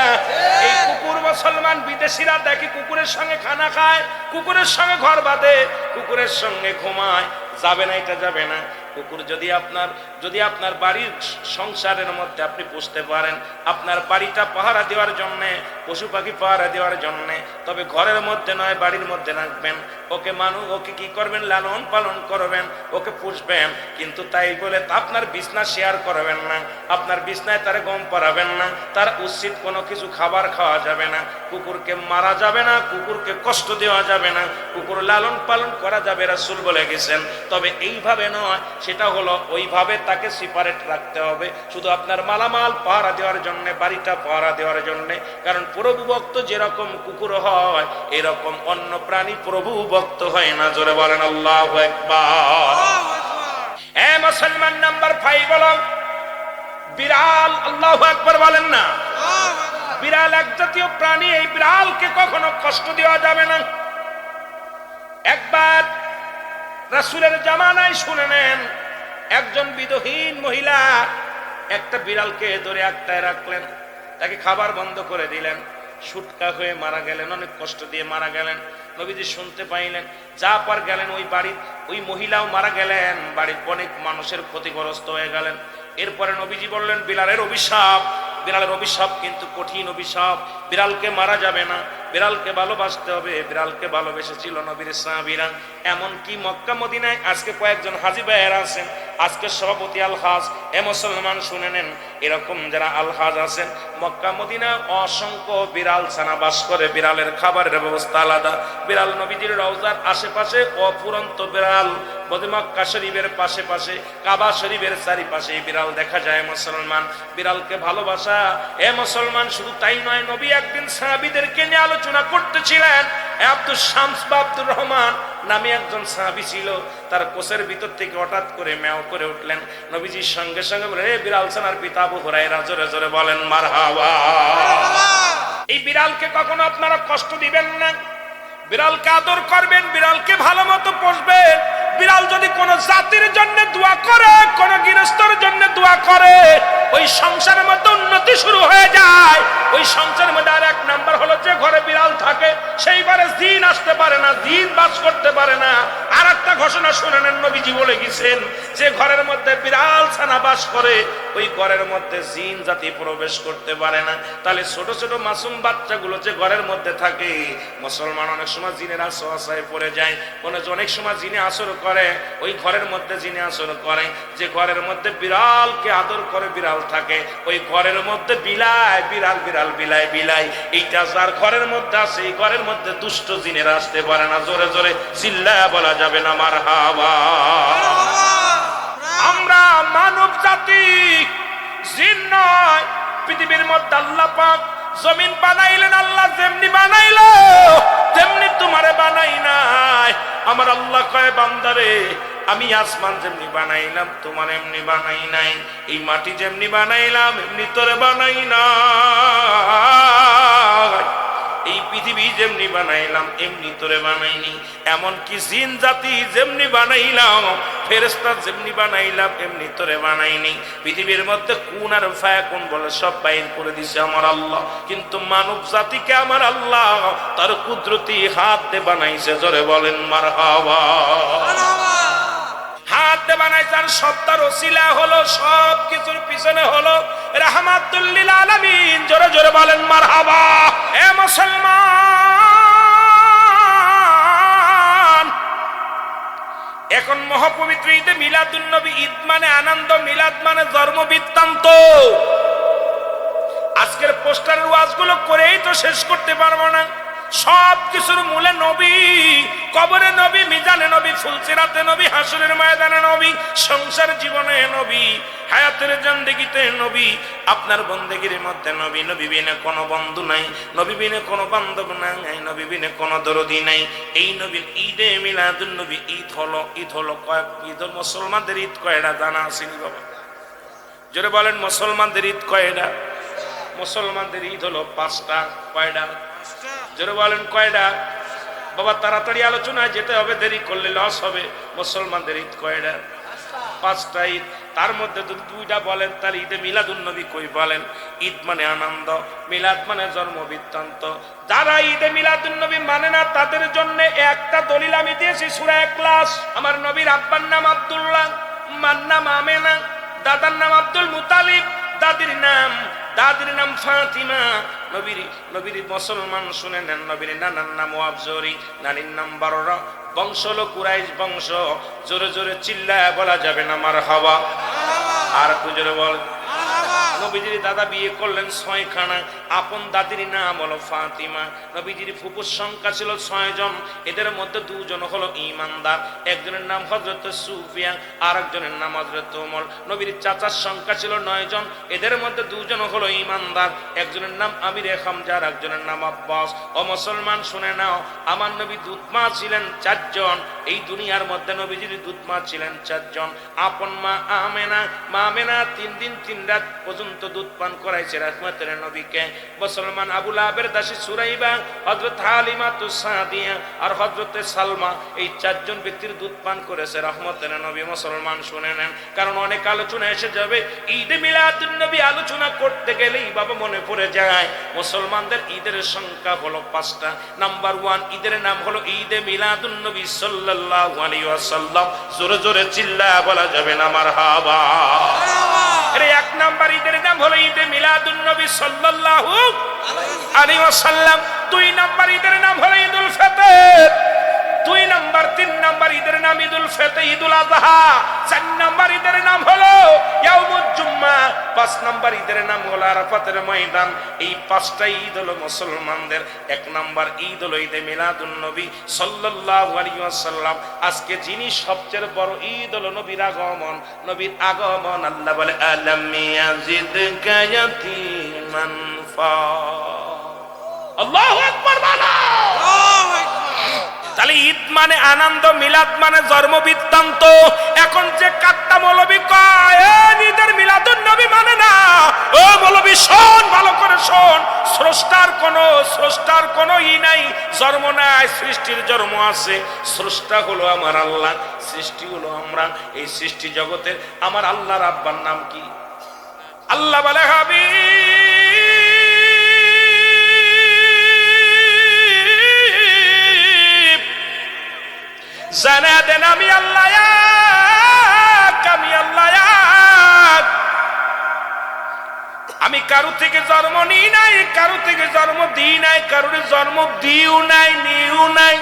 এই কুকুর মুসলমান বিদেশিরা দেখি কুকুরের সঙ্গে খানা খায়, কুকুরের সঙ্গে ঘর বাঁধে, কুকুরের সঙ্গে ঘুমায়। যাবে না, এটা যাবে না। কুকুর যদি আপনার বাড়ির সংসারের মধ্যে আপনি পুষতে পারেন, আপনার বাড়িটা পাহারা দেওয়ার জন্যে, পশু পাখি পাহারা দেওয়ার জন্যে, তবে ঘরের মধ্যে নয় বাড়ির মধ্যে রাখবেন। ওকে কি করবেন, লালন পালন করবেন, ওকে পুষবেন। কিন্তু তাই বলে আপনার বিছনা শেয়ার করবেন না, আপনার বিছনায় তারে গম পরাবেন না, তার উচিত কোনো কিছু খাবার খাওয়া যাবে না। কুকুরকে মারা যাবে না, কুকুরকে কষ্ট দেওয়া যাবে না, কুকুর লালন পালন করা যাবে, রাসূল বলে গেছেন। তবে এইভাবে নয়, সেটা হলো ওইভাবে তাকে সেপারেট রাখতে হবে, শুধু আপনার মালামাল পাহারা দেওয়ার জন্য, বাড়িটা পাহারা দেওয়ার জন্য। কারণ প্রভু ভক্ত যেরকম কুকুর হয়, এরকম অন্য প্রাণী প্রভু ভক্ত হয় না। জোরে বলেন আল্লাহু আকবার। এ মুসলমান, নাম্বার 5 হলো বিড়াল। আল্লাহু আকবার বলেন না। বিড়াল এক জাতীয় প্রাণী, এই বিড়ালকে কখনো কষ্ট দেওয়া যাবে না। একবার রাসূলের জামানায় শুনে নেন, একজন বিধহীন মহিলা একটা বিড়ালকে ধরে আটকায় রাখলেন, তাকে খাবার বন্ধ করে দিলেন, সুটকা হয়ে মারা গেলেন, অনেক কষ্ট দিয়ে মারা গেলেন। নবীজি শুনতে পাইলেন, যা পার গেলেন ওই বাড়ির ওই মহিলাও মারা গেলেন, বাড়ির অনেক মানুষের ক্ষতিগ্রস্ত হয়ে গেলেন। এরপরে নবীজি বললেন বিড়ালের অভিশাপ কিন্তু কঠিন অভিশাপ, বিড়ালকে মারা যাবে না, বিড়ালকে ভালোবাসতে হবে। বিড়ালকে ভালোবেসেছিল নবীর সাহাবীরা। এমনকি মক্কা মদিনায় আজকে কয়েকজন হাজী ভাইয়েরা আছেন, আজকে সভাপতি আলহাজ। এ মুসলমান শুনে নেন, এরকম যারা আলহাজ আছেন, মক্কা মদিনায় অসংখ্য বিড়াল ছানা বাস করে। বিড়ালের খাবারের ব্যবস্থা আলাদা। বিড়াল নবীজির রওজার আশেপাশে অপুরন্ত বিড়াল, মক্কা শরীফের পাশে কাবা শরীফের চারিপাশে বিড়াল দেখা যায়। মুসলমান, বিড়ালকে ভালোবাসা। এ মুসলমান, শুধু তাই নয়, নবী একদিন সাহাবীদেরকে নিয়ে আলোচনা করতেছিলেন। আব্দুল শামস বা আব্দুর রহমান নামে একজন সাহাবী ছিল, তার কোষের ভিতর থেকে হঠাৎ করে ম্যাও করে উঠলেন। নবীজির সঙ্গে সঙ্গে বলে, এ বিড়াল ছানার পিতা আবু হুরায়রা, জোরে জোরে বলেন মারহাবা। এই বিড়ালকে কখনো আপনারা কষ্ট দিবেন না, বিড়ালকে আদর করবেন, বিড়ালকে ভালো মতো পোষবেন। বিড়াল যদি কোন জাতির জন্য দোয়া করে, কোন গৃহস্থর জন্য দোয়া করে, ওই সংসারের মধ্যে উন্নতি শুরু হয়ে যায়। ওই সংসারের মধ্যে আর এক নাম্বার হলো, যে ঘরে বিড়াল থাকে সেই ঘরে জিন আসতে পারে না, জিন বাস করতে পারে না। আর একটা ঘোষণা শুনে নেন, নবীজি বলে গেছেন, যে ঘরের মধ্যে বিড়াল ছানা বাস করে, ওই ঘরের মধ্যে জিন জাতি প্রবেশ করতে পারে না। তাহলে ছোট ছোট মাসুম বাচ্চাগুলো যে ঘরের মধ্যে থাকে, মুসলমান অনেক সময় জিনের আশ্রয় পড়ে যায়, অনেক সময় জিনে আসর করে, ওই ঘরের মধ্যে জিনে আসর করে। যে ঘরের মধ্যে বিড়ালকে আদর করে বিড়াল থাকে, ওই ঘরের মধ্যে বিড়াল বিলাই। এইটা যার ঘরের মধ্যে আছে, এই ঘরের মধ্যে দুষ্ট জিনেরা আসতে পারে না। জোরে জোরে চিল্লায়া বলা যাবে না মারহাবা। আমরা মানব জাতি জিন নয়। পৃথিবীর মধ্যে আল্লাহ পাক জমিন বানাইলেন, আল্লাহ যেমনি বানাইলো তেমনি তোমারে বানাই নাই। আমার আল্লাহ কয় বান্দারে আমি আসমান যেমনি বানাইলাম তোমার এমনি বানাই নাই, এই মাটি যেমনি বানাইলাম এমনি তোরে বানাই না, এই পৃথিবী যেমনি বানাইলাম এমনি তোরে বানাইনি। এমনকি জিন জাতি যেমনি বানাইলাম, ফেরেশতা যেমনি বানাইলাম এমনি তোরে বানাইনি। পৃথিবীর মধ্যে কোন আর ফায়াকুন বলে সব বাইর করে দিছে আমার আল্লাহ, কিন্তু মানব জাতিকে আমার আল্লাহ তার কুদরতি হাত দিয়ে বানাইছে। জোরে বলেন মারহাবা। হাত দিয়ে বানাইছে আর সত্তার ওসিলা হলো, সব কিছুর পিছনে হলো রাহমাতুল লিল আলামিন। জোরে জোরে বলেন মারহাবা। এ মুসলমান, এখন মহাপবিত্র ঈদে মিলাদুন নবী। ঈদ মানে আনন্দ, মিলাদ মানে জন্ম বৃত্তান্ত। আজকের পোস্টারের ওয়াজগুলো করেই তো শেষ করতে পারবো না। সব কিছুর মূলে নবী, কবরে নবী, মিজানে নবী, ফুলসিরাতে নবী, হাসরের ময়দানে নবী, সংসার জীবনে নবী, হায়াতের জিন্দেগিতে নবী, আপনার বন্দেগীর মধ্যে নবী। নবী বিনে কোনো বন্ধু নাই, নবী বিনে কোনো বান্ধব নাই, নবী বিনে কোনো দরদি নাই। এই নবীর ঈদে মিলাদুন নবী ঈদ হলো কয়েক ঈদ। মুসলমানদের ঈদ কয়টা জানা আসেনি বাবা? জোরে বলেন মুসলমানদের ঈদ কয়টা? মুসলমানদের ঈদ হলো 5টা। কয়টা? জোরে বলেন কয়টা? বাবা তাড়াতাড়ি আলোচনায় যেতে হবে, দেরি করলে লস হবে। মুসলমানদের ঈদ কয়টা? 5টা ঈদ। তার মধ্যে যদি 2টা বলেন তাহলে ঈদে মিলাদুন নবী কই বলেন? ঈদ মানে আনন্দ, মিলাদ মানে জন্ম বৃত্তান্ত। যারা ঈদে মিলাদুন নবী মানে না তাদের জন্য একটা দলিল আমি দিয়েছি সূরা ইখলাস। আমার নবীর আব্বার নাম আব্দুল্লাহ, মার নাম আমেনা, দাদার নাম আব্দুল মুতালিব, দাদির নাম ফাতিমা। নবীর মুসলমান শুনে নেন, নবীর নানার নাম ওয়াবজরি, নানির নাম বাররা। বংশ হলো কুরাইশ বংশ। জোরে জোরে চিল্লায় বলা যাবে না মারহাবা। আর একটু জোরে বল। নবীজির দাদা বিয়ে করলেন 6খানা। আপন দাদির নাম হলো ফাতিমা। নবীজির ফুপুর সংখ্যা ছিল 6 জন। এদের মধ্যে 2 জন হলো ইমানদার, একজনের নাম হযরত সুফিয়ান, আর একজনের নাম হযরত ওমর। নবীর চাচার সংখ্যা ছিল 9 জন। এদের মধ্যে 2 জন হলো ইমানদার, একজনের নাম আমির হামজা, আর একজনের নাম আব্বাস। ও মুসলমান শুনে নাও, আমার নবী দুধমা ছিলেন 4 জন। এই দুনিয়ার মধ্যে নবীজির দুধমা ছিলেন 4 জন। আপন মা আমেনা, 3 দিন 3 রাত পর্যন্ত দুধ পান করাইছে রাহমাতের নবীকে। মুসলমান আবু লাহাবের দাসী সুরাইবা, হযরত হালিমা তুসাদিয়া আর হযরত সালমা, এই 4 জন ব্যক্তির দুধ পান করেছে রাহমাতের নবী। মুসলমান শুনে নেন, কারণ অনেক আলোচনা এসে যাবে। ঈদে মিলাদুন নবী আলোচনা করতে গেলেই বাবা মনে পড়ে যায় মুসলমানদের ঈদের সংখ্যা হলো 5টা। নাম্বার 1 ঈদের নাম হলো ঈদে মিলাদুন নবী সাল্লাল্লাহু আলাইহি ওয়াসাল্লাম। জোরে জোরে চিল্লায়া বলা যাবে না মারহাবা। এর 1 নাম্বার ঈদের নাম হলো ঈদে মিলাদুন নবী সাল্লাল্লাহু আলাইহি ওয়াসাল্লাম। 2 নাম্বার ঈদের নাম হলো ঈদুল ফিতর। 2 নাম্বার 3 নাম্বার ঈদের নাম ঈদুল ফিতর, ঈদুল আযহা। 4 নাম্বার ঈদের নাম হলো ইয়াউমুল জুম্মা। 5 নাম্বার ঈদের নাম হলো আরাফাতের ময়দান। এই 5টা ঈদ হলো মুসলমানদের। 1 নাম্বার ঈদ হলো ঈদে মিলাদুন নবী সাল্লাল্লাহু আলাইহি ওয়াসাল্লাম। আজকে যিনি সবচেয়ে বড় ঈদ হলো নবীর আগমন। নবীর আগমন আল্লাহ বলে আলাম ইয়াজিদকা ইয়াতীমান ফা। আল্লাহু আকবার বলো। তাহলে ঈদ মানে আনন্দ, মিলাদ মানে জন্ম বৃত্তান্ত। এখন যে কাট্টা মৌলবী কয় ঈদের মিলাদুন নবী মানে না, ও মৌলবী শোন, ভালো করে শোন। স্রষ্টার কোনো ই নাই, জন্ম নাই, সৃষ্টির জন্ম আছে। স্রষ্টা হলো আমার আল্লাহ, সৃষ্টি হলো আমরা। এই সৃষ্টি জগতের আমার আল্লাহর আব্বার নাম কি? আল্লাহ বলে জানা দেন আমি আল্লাহ এক, আমি আল্লাহ এক। আমি কারো থেকে জন্ম নিই নাই, কারো থেকে জন্ম দিই নাই, কারোর জন্ম দিও নাই, নিও নাই।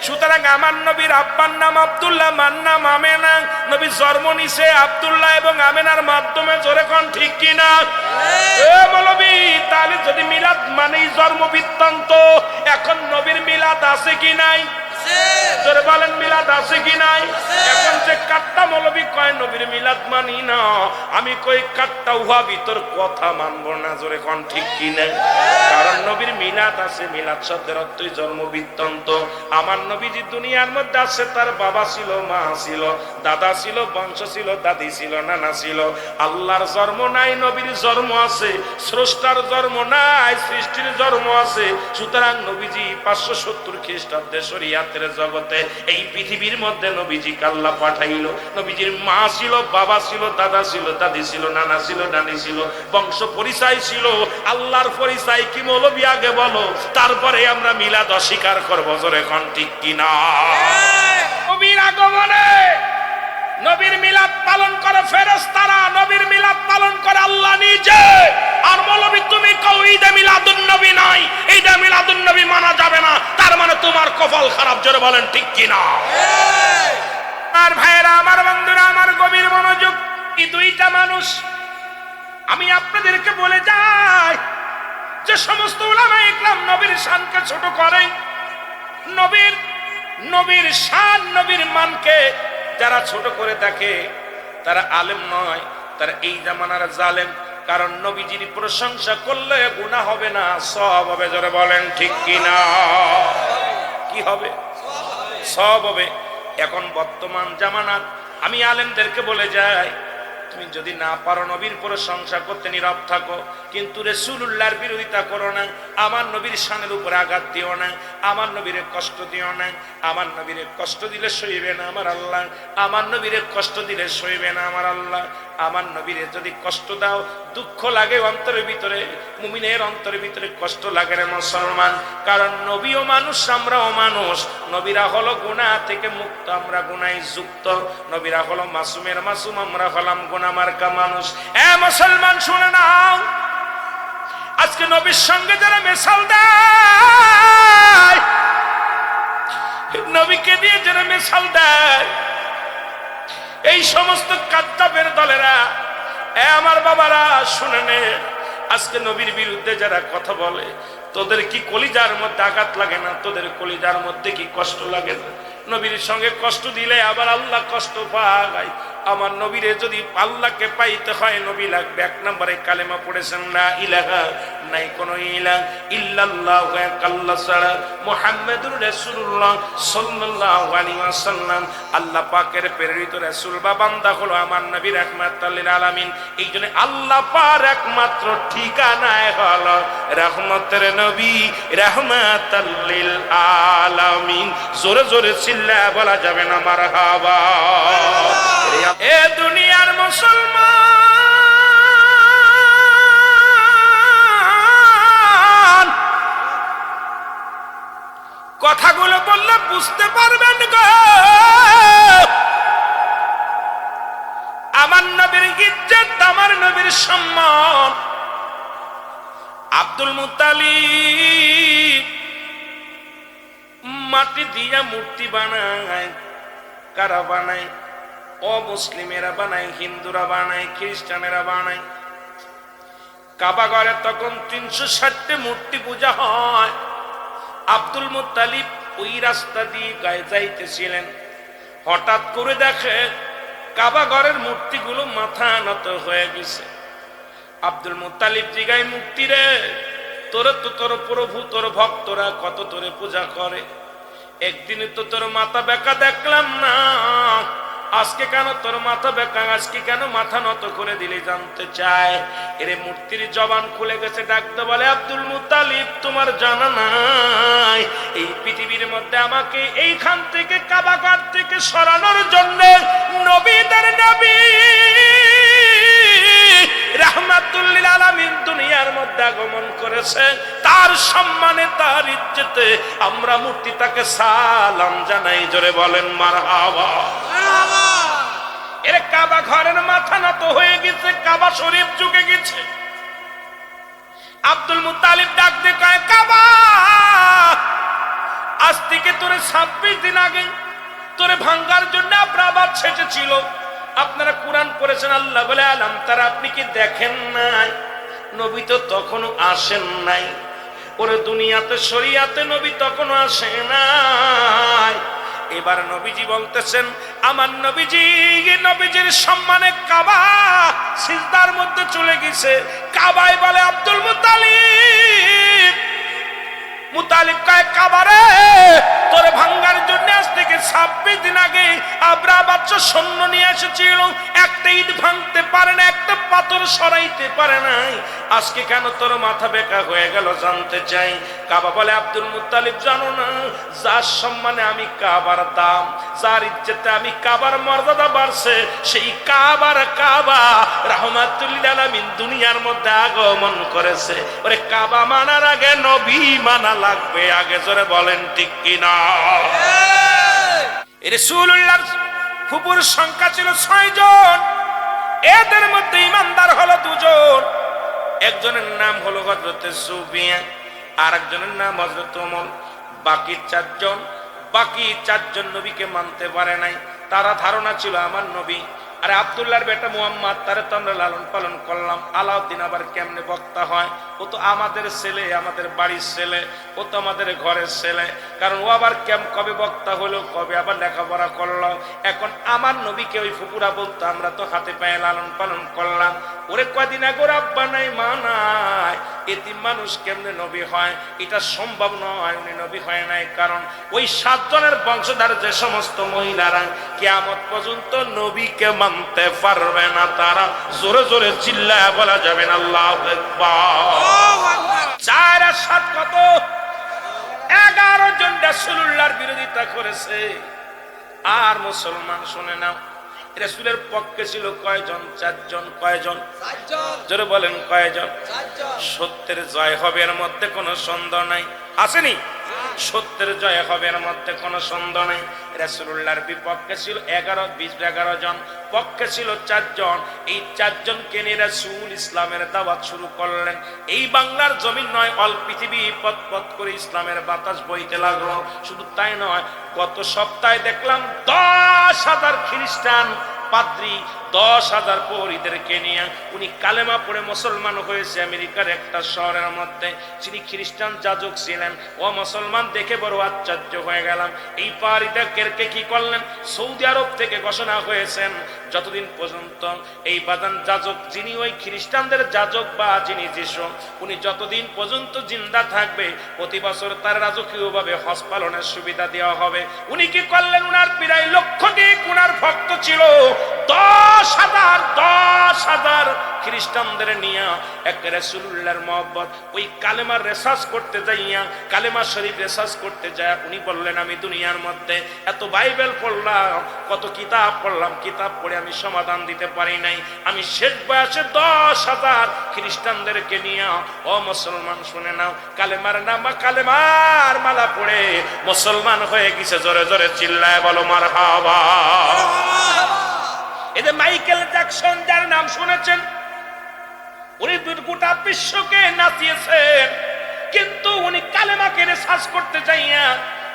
সুতরাং আমার নবীর আব্বার নাম আব্দুল্লাহ, মার নাম আমেনা। নবী জন্ম নিছে আব্দুল্লাহ এবং আমেনার মাধ্যমে। জোরে কোন ঠিক কিনা? এ মৌলবী, তাহলে যদি মিলাদ মানেই জন্ম বৃত্তান্ত, এখন নবীর মিলাদ আছে কি নাই? তোরে বলেন মিলাদ আছে কি নাই? এখন যে কাট্টা মৌলবি কয় নবীর মিলাদ মানি না, আমি কই কাট্টা ওয়াহাবি তোর কথা মানবো না। জোরে কোন ঠিক কি না? কারণ নবীর মিলাদ আছে। মিলাদ শব্দের অর্থই জন্ম বৃত্তান্ত। আমার নবীজি দুনিয়ার মধ্যে আছে, তার বাবা ছিল, মা ছিল, দাদা ছিল, বংশ ছিল, দাদি ছিল, নানা ছিল। আল্লাহর জন্ম নাই, নবীর জন্ম আছে। স্রষ্টার জন্ম নাই, সৃষ্টির জন্ম আছে। সুতরাং নবীজি 570 খ্রিস্টাব্দে শরিয়াতের জগতে এই পৃথিবীর মধ্যে নবীজিকে আল্লাহ পাঠাইল। নবীজির মা ছিল, বাবা ছিল, দাদা ছিল, দাদি ছিল, নানা ছিল, নানি ছিল, বংশ পরিচয় ছিল। আল্লাহর পরিচয় কি মৌলবি আগে বলো, তারপরে আমরা মিলাদ অস্বীকার করবো। জোরে কোন ঠিক কিনা? নবীর আগমনে নবীর মিলাদ পালন করে ফেরেশতারা, নবীর মিলাদ পালন করে আল্লাহ নিজে। আর মৌলবি তুমি কও ঈদে মিলাদুন নবী নাই, ঈদে মিলাদুন নবী মানা যাবে না, তার মানে তোমার কপাল খারাপ। জোরে বলেন ঠিক কিনা? আর ভাইরা আমার, বন্ধুরা আমার, গভীর মনোযোগ। এই দুইটা মানুষ আমি আপনাদেরকে বলে যাই, যে সমস্ত উলামায়ে ইকরাম নবীর শানকে ছোট করে, নবীর শান, নবীর মানকে যারা ছোট করে দেখে, তারা আলেম নয়, তারা এই জামানার জালেম। কারণ নবীজির প্রশংসা করলে গুনাহ হবে না, সওয়াব হবে। জোরে বলেন ঠিক কিনা? কি হবে? সওয়াব হবে। এখন বর্তমান জামানার আমি আলেমদেরকে বলে যাই, তুমি যদি না পারো নবীর প্রশংসা করতে, নীরব থাকো, কিন্তু রাসূলুল্লাহর বিরোধিতা করো না। আমার নবীর শানের উপরে আঘাত দিও না, আমার নবীরে কষ্ট দিও না। আমার নবীরে কষ্ট দিলে সইবে না আমার আল্লাহ, আমার নবীরে কষ্ট দিলে সইবে না আমার আল্লাহ। আমার নবীরে যদি কষ্ট দাও, দুঃখ লাগে অন্তরের ভিতরে, মুমিনের অন্তরের ভিতরে কষ্ট লাগে রে মুসলমান। কারণ নবীও মানুষ, আমরাও মানুষ। নবীরা হলো গুনাহ থেকে মুক্ত, আমরা গুনাহে যুক্ত। নবীরা হলো মাসুমের মাসুম, আমরা হলাম গুনাহ মার্কা মানুষ। এ মুসলমান শুনে নাও, আজকে নবীর সঙ্গে যারা মেশাল দেয়, নবীকে দিয়ে যারা মেশাল দেয়, এই সমস্ত কায্যাবের দলেরা, এ আমার বাবারা শুনে নে, আজকে নবীর বিরুদ্ধে যারা কথা বলে, তোদের কি কলিজার মধ্যে আঘাত লাগে না? তোদের কলিজার মধ্যে কি কষ্ট লাগে না? নবীর সঙ্গে কষ্ট দিলে আবার আল্লাহ কষ্ট পায়। আমার নবীরে যদি আল্লাহকে পাইতে হয়, নবী লাগবে। 1 নম্বরে কালেমা পড়েছেন লা ইলাহা, নাই কোন ইলাহ ইল্লাল্লাহু, এক আল্লাহ ছাড়া, মুহাম্মাদুর রাসূলুল্লাহ সাল্লাল্লাহু আলাইহি ওয়াসাল্লাম আল্লাহ পাকের প্রেরিত রাসূল বা বান্দা হলো আমার নবী রাহমাতুল লিল আলামিন। এইজন্য আল্লাহ পাক একমাত্র ঠিকানায় হলো রহমতের নবী, রাহমাতুল লিল আলামিন। জোরে জোরে চিল্লা বলা যাবে না মারহাবা। এ দুনিয়ার মুসলমান, কথাগুলো বললে বুঝতে পারবেন গো। আমার নবীর ইজ্জত, আমার নবীর সম্মান। আব্দুল মুত্তালিব মাটি দিয়া মূর্তি বানায়। কারা বানায়? অমুসলিমেরা বানায়, হিন্দুরা বানায়, খ্রিস্টানেরা বানায়। কাবা ঘরে তখন 360টি মূর্তি পূজা হয়। আব্দুল মুত্তালিব ওই রাস্তা দিয়ে গায়ে যাইতেছিলেন, হঠাৎ করে দেখে কাবা ঘরের মূর্তিগুলো মাথা নত হয়ে গেছে। আব্দুল মুত্তালিব জিগায়, মূর্তি রে, তোর তো তোর প্রভু, তোর ভক্তরা কত তোরে পূজা করে, একদিনে তো তোর মাথা বেঁকা দেখলাম না, আজকে কেন তোর মাথা বেঁকা, আজকে কেন মাথা নত করে দিলে জানতে চায়। এরে মূর্তির জবান খুলে গেছে, ডাকতে বলে, আব্দুল মুত্তালিব তোমার জানা নাই, এই পৃথিবীর মধ্যে আমাকে এইখান থেকে কাবা ঘর থেকে সরানোর জন্য নবীদের নবী রাহমাতুল লিল আলামিন দুনিয়ার মধ্যে আগমন করেছে। তার সম্মানে, তার ইজ্জতে আমরা মূর্তিটাকে সালাম জানাই। জোরে বলেন মারহাবা। এর কাবা ঘরের মাথা নত হয়ে গেছে, কাবা শরীফ ঝুঁকে গেছে। আব্দুল মুত্তালিব ডাক দিয়ে কয়, কাবা, আজ থেকে তোরে 26 দিন আগে তোরে ভাঙ্গার জন্য আপনার আবার ছেঁচেছিল। আপনারা কোরআন পড়েছেন, আল্লাহ বলে আলাম তারা, আপনি কি দেখেন নাই? নবী তো তখনও আসেন নাই। ওরে দুনিয়াতে শরিয়াতে নবী তখনও আসে নাই। এবার নবীজি বলতেছেন, আমার নবীজির সম্মানে কাবা সিজদার মধ্যে চলে গেছে। কাবায় বলে আব্দুল মুতালিব কয়, কাবারে তোরে ভাঙ্গার জন্য আজ থেকে 26 দিন আগে আবরা বাচ্চা সৈন্য নিয়ে এসেছিল, একটা ইট ভাঙতে পারে না, একটা পাথর সরাইতে পারে নাই, আজকে কেন তোর মাথা বেঁকা হয়ে গেল জানতে চাই। কাবা বলে, আব্দুল মুত্তালিব জানো না, যার সম্মানে আমি কাবার দাম, যার ইজ্জতে আমি কাবার মর্যাদা বাড়ছে, সেই কাবা রাহমাতুল লিল আলামিন দুনিয়ার মধ্যে আগমন করেছে। ওরে কাবা মানার আগে নবী মানা লাগবে, আগে জোরে বলেন ঠিক কিনা। রাসূলুল্লাহর ফুপুর সংখ্যা ছিল 6 জন, এদের মধ্যে ইমানদার হলো 2 জন। একজনের নাম হলো হযরত সুফিয়া, আর একজনের নাম হযরত ওমর। বাকি 4 জন নবীকে মানতে পারে নাই। তারা ধারণা ছিল আমার নবী। আরে আব্দুল্লাহর বেটা মুহাম্মদ, তারে তো আমরা লালন পালন করলাম, আলাউদ্দিন আবার কেমনে বক্তা হয়? ও তো আমাদের ছেলে, আমাদের বাড়ির ছেলে, ও তো আমাদের ঘরের ছেলে, কারণ ও আবার কবে বক্তা হলো, কবে আবার লেখাপড়া করলো। এখন আমার নবীকে ওই ফুপুরা বলতো, আমরা তো হাতে পায়ে লালন পালন করলাম। ওরে কয়দিন আগে ওর আব্বা নাই মা নাই, এতিম মানুষ কেমনে নবী হয়? এটা সম্ভব নয়, উনি নবী হয় নাই। কারণ ওই 7 জনের বংশধর যে সমস্ত মহিলারা কিয়ামত পর্যন্ত নবীকে মানতে পারবে না, তারা জোরে জোরে চিল্লায় বলা যাবে না আল্লাহু আকবার। 4 আর 7 কত? 11 জন রাসূলুল্লাহর বিরোধিতা করেছে। আর মুসলমান শুনে নাও, রাসূলের পক্ষে ছিল কয়জন? 4 জন। কয়জন? 4 জন। জোরে বলেন কয়জন? 4 জন। সত্যের জয় হবে, এর মধ্যে কোনো সন্দেহ নাই, আসেনি? সত্যের জয় হবে, এর মধ্যে কোনো সন্দেহ নাই। রাসূলুল্লাহর বিপক্ষে ছিল 11 জন, পক্ষে ছিল 4 জন। এই 4 জনকে নিয়ে রাসূল ইসলামের দাওয়াত শুরু করলেন। এই বাংলার জমিন নয়, অল পৃথিবী পথ পথ করে ইসলামের বাতাস বইতে লাগলো। শুধু তাই নয়, গত সপ্তাহে দেখলাম 10,000 খ্রিস্টান পাদ্রী, 10,000 পৌরীদেরকে নিয়ে উনি কালেমা পড়ে মুসলমান হয়েছে আমেরিকার একটা শহরের মধ্যে। যিনি খ্রিস্টান যাজক ছিলেন, ও মুসলমান দেখে বড় আশ্চর্য হয়ে গেলাম। এই পাদ্রীদেরকে কি করলেন? সৌদি আরব থেকে ঘোষণা হয়েছেন, যতদিন পর্যন্ত এই বাদান যাজক, যিনি ওই খ্রিস্টানদের যাজক বা যিনি যিশু, উনি যতদিন পর্যন্ত জিন্দা থাকবে, প্রতি বছর তার রাজকীয়ভাবে হজ পালনের সুবিধা দেওয়া হবে। উনি কি করলেন? উনার প্রায় লক্ষাধিক উনার ভক্ত ছিল, 10,000 খ্রিস্টানদের নিয়ে এক রাসূলুল্লাহর মহব্বত ওই কালেমার রিসার্চ করতে যাইয়া, কালেমা শরীফ রিসার্চ করতে যায়, উনি বললেন, আমি দুনিয়ার মধ্যে এত বাইবেল পড়লাম, কত কিতাব পড়লাম, কিতাব পড়ে আমি সমাধান দিতে পারি নাই। আমি শেষ বয়সে 10,000 খ্রিস্টানদেরকে নিয়ে, ও মুসলমান শুনে নাও, কালেমার মালা পড়ে মুসলমান হয়ে গেছে। জোরে জোরে চিল্লায় বলো মারহাবা। এদের মাইকেল জ্যাকসন, যার নাম শুনেছেন, উনি গোটা বিশ্বকে নাচিয়েছেন, কিন্তু উনি কালেমাকে রিসার্চ করতে যাইয়া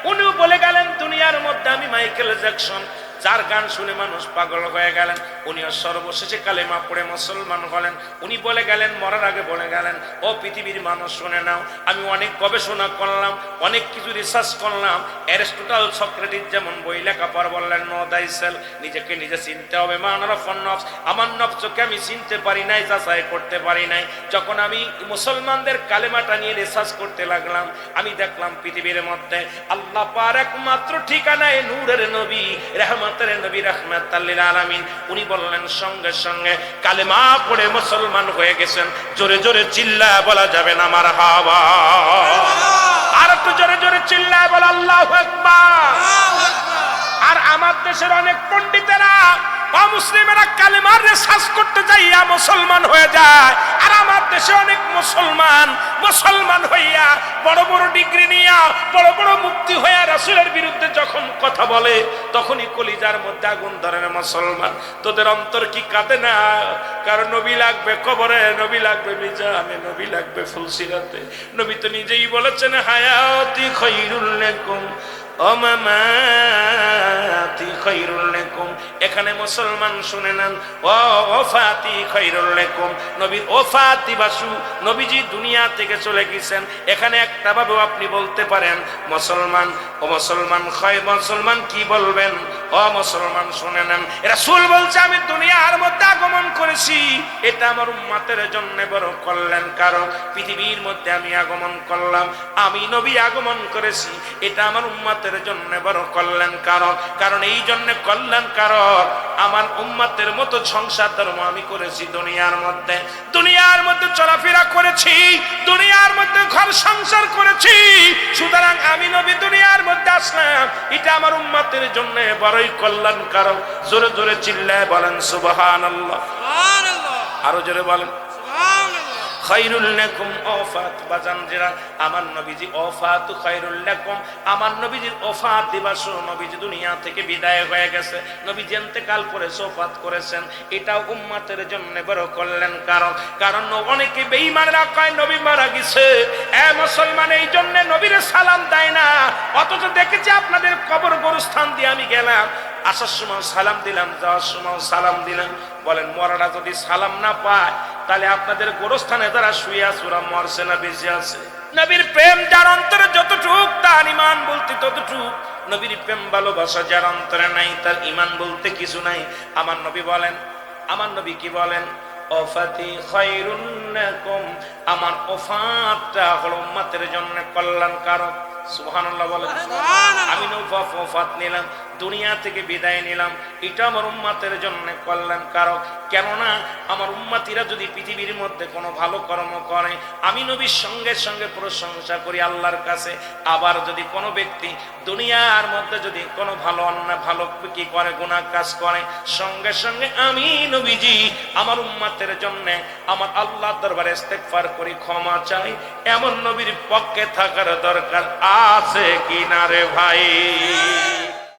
উনিও বলে গেলেন, দুনিয়ার মধ্যে আমি মাইকেল জ্যাকসন, যার গান শুনে মানুষ পাগল হয়ে গেলেন, উনিও সর্বশেষে কালেমা পড়ে মুসলমান হলেন। উনি বলে গেলেন, মরার আগে বলে গেলেন, ও পৃথিবীর মানুষ শুনে নাও, আমি অনেক গবেষণা করলাম, অনেক কিছু রিসার্চ করলাম। অ্যারিস্টটল, সক্রেটিস যেমন বই লেখা পর বললেন, নো দাইসেল, নিজেকে নিজে চিনতে হবে। আমার নফসকে আমি চিনতে পারি নাই, যাচাই করতে পারি নাই। যখন আমি মুসলমানদের কালেমাটা নিয়ে রিসার্চ করতে লাগলাম, আমি দেখলাম পৃথিবীর মধ্যে আল্লাহ পাক একমাত্র ঠিকানায় নূরের নবী, রহমতের নবী, রাহমাতাল লিল আলামিন। উনি বললেন, সঙ্গে সঙ্গে কালেমা পড়ে মুসলমান হয়ে গেছেন। জোরে জোরে চিল্লায় বলা যাবে না মারহাবা। আর একটু জোরে জোরে চিল্লায় বলা আল্লাহু আকবার। আর আমার দেশের অনেক পণ্ডিতেরা, অমুসলিমেরা কালেমার রিসার্চ করতে যাইয়া মুসলমান হয়ে যায়। আর আমার দেশে অনেক মুসলমান হইয়া বড় বড় ডিগ্রি নিয়া, বড় বড় মুফতি হইয়া রাসূলের বিরুদ্ধে যখন কথা বলে, তখনই কলিজার মধ্যে আগুন ধরে। মুসলমান, তোদের অন্তর কি কাঁদে না? কারণ নবী লাগবে কবরে, নবী লাগবে মিজানে, নবী লাগবে ফুলসিরাতে। নবী তো নিজেই বলেছেন, হায়াতি খায়রুল লাকুম মামাতি খায়রুল লাকুম, এখানে মুসলমান শুনে নেন, ওয়াফাতি খায়রুল লাকুম, নবীর ওফাত দিবাসু, নবীজি দুনিয়া থেকে চলে গেছেন। এখানে একটা ভাবে আপনি বলতে পারেন মুসলমান, ও মুসলমান মুসলমান কি বলবেন? ও মুসলমান শুনে নেন, রাসূল বলছে আমি দুনিয়ার মধ্যে আগমন করেছি, এটা আমার উম্মতের জন্য বড় কল্যাণ কারণ। পৃথিবীর মধ্যে আমি আগমন করলাম, আমি নবী আগমন করেছি, এটা আমার উম্মতের জন্য বড় কল্যাণ কারণ। কারণ এই জন্য কল্যাণ কারণ, আমার উম্মতের মতো সংসার ধর্ম আমি করেছি দুনিয়ার মধ্যে, দুনিয়ার মধ্যে চলাফেরা করেছি, দুনিয়ার মধ্যে ঘর সংসার করেছি। সুতরাং আমি নবী দুনিয়ার মধ্যে আসলাম, এটা আমার উম্মতের জন্য বড়ই কল্যাণ কারণ। জোরে জোরে চিল্লায় বলেন সুবহানাল্লাহ, আরো জোরে বলেন খায়রুল লাকুম ওয়াফাত। বাজানজিরা, আমার নবীজি ওয়াফাত খায়রুল লাকুম, আমার নবীজির ওয়াফাত দিবস, নবীজি দুনিয়া থেকে বিদায় হয়ে গেছে, নবীজি ইন্তেকাল করে ওয়াফাত করেছেন, এটা উম্মতের জন্য বড় কল্যাণ কারণ। কারণ অনেকে বেঈমানরা কয় নবী মারা গেছে, এ মুসলমান এই জন্য নবীর সালাম দেয় না। অথচ দেখেছি আপনাদের কবর গোরস্থান দিয়ে আমি গেলাম, আসার সময় সালাম দিলাম, যাওয়ার সময় সালাম দিলাম। বলেন মরারা যদি সালাম না পায়, তাহলে আপনাদের গোরস্থানে যারা শুয়ে আছে ওরা মরছে না বেঁচে আছে? নবীর প্রেম যার অন্তরে যতটুক, তার ঈমান বলতে ততটুক। নবীর প্রেম ভালোবাসা যার অন্তরে নাই, তার ঈমান বলতে কিছু নাই। আমার নবী বলেন, আমার নবী কি বলেন? ওয়াফাতি খায়রুল লাকুম, আমার ওফাতটা হলো উম্মতের জন্য কল্যাণ কারক। সুবহানাল্লাহ বলেন। আমি ওফাত নিলাম, দুনিয়া থেকে বিদায় নিলাম, এটা আমার উম্মতের জন্য কল্যাণ কারক। কেননা আমার উম্মতিরা যদি পৃথিবীর মধ্যে কোনো ভালো কর্ম করে, আমি নবীর সঙ্গে সঙ্গে প্রশংসা করি আল্লাহর কাছে। আবার যদি কোনো ব্যক্তি দুনিয়ার মধ্যে যদি কোনো ভালো অন্যায় ভালো কি করে, গুনাহ কাজ করে, সঙ্গে সঙ্গে আমি নবীজি আমার উম্মতের জন্য আমার আল্লাহর দরবারে ইস্তেগফার করি, ক্ষমা চাই। এমন নবীর পক্ষে থাকার দরকার আছে কিনা রে ভাই?